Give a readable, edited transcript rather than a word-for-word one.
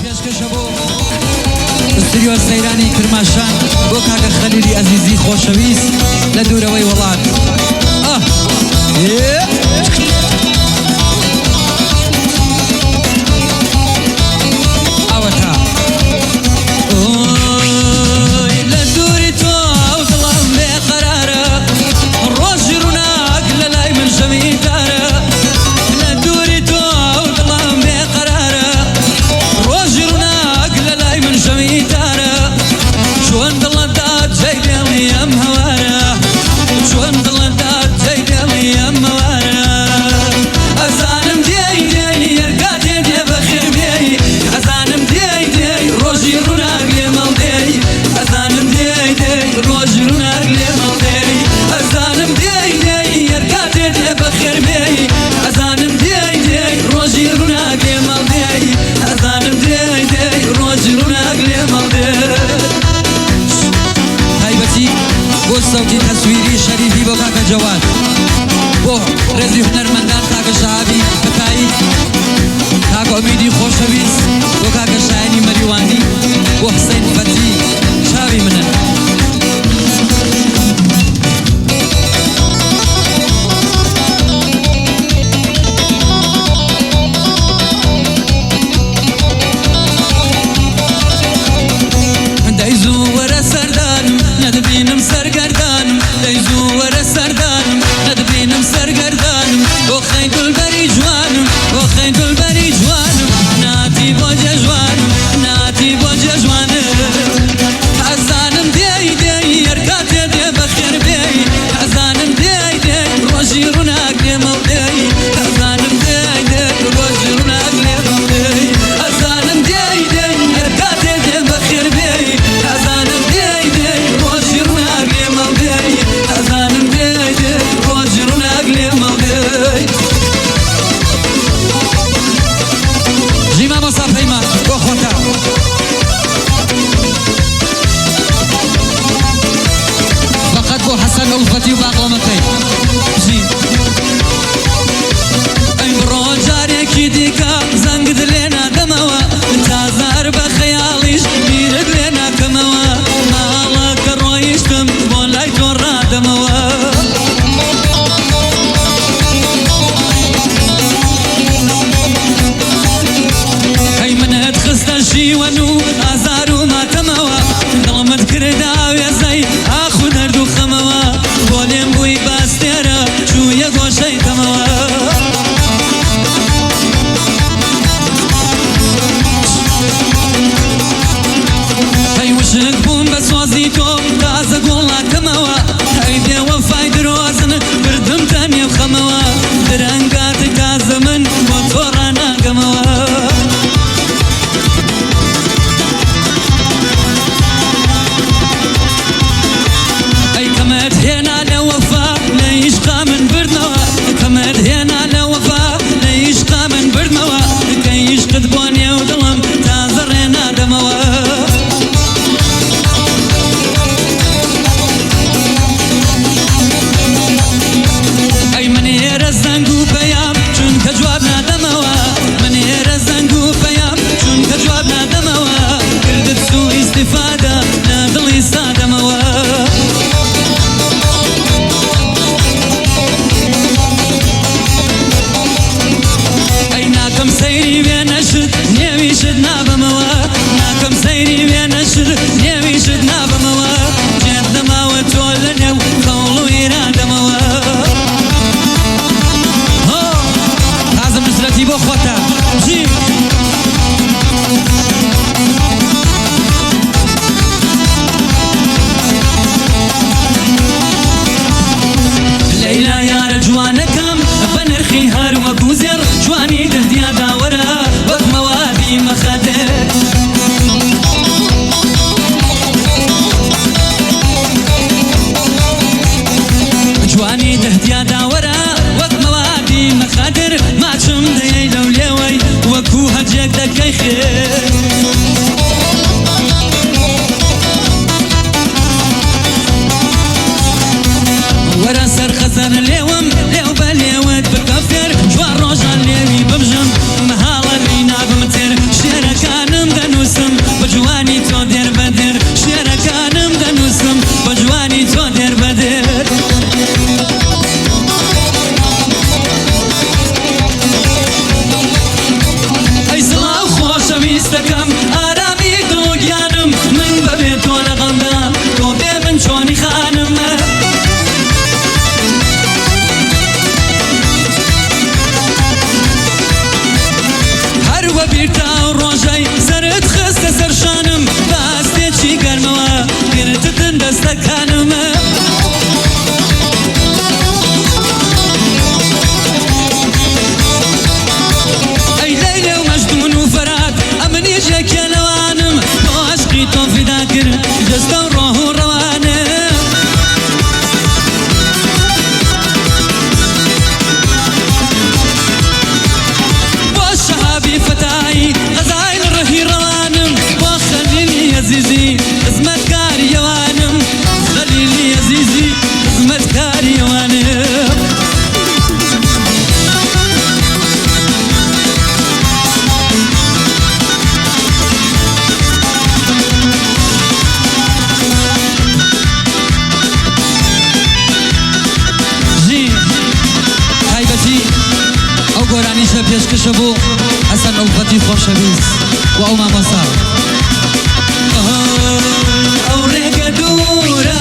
پێشکەشە بۆ استریۆ سەیرانی کرماشان بۆ کاکە خەلیلی ئەزیزی خۆشەویست لە دوورەوەی وڵات صوتي تصويري شريفي بو كاكا جواد بو رزي هنرمندان كاكا شعبي بتاعي كاكا أميدي خوشويس بو كاكا شاهيني مريواني بو حسين فتي شعبي منن حسن ألفتي وباقلمتي زين أي بروجاري كيديكا زنق دلينا دموا تازار بخياليش بيرد لنا كموا مالك الرويشتم بولاي تورا دموا أي من أدخست شيوانو أزارو ما تموا ظلمت كردا ويا زي أخو نردو خموا بولیم بوی باستیارا چویا گوشای تموا های وشنک بوم بسوازی تو تازه گولا کموا های دیو فاید روزن بردم تانی بخموا درنگات تازه من موتورانا کموا دانیشە پێشکەشە بۆ حەسەن ئەوقەتی خۆشەویست و ئەو مامۆستا ئەو ڕێگە دوورە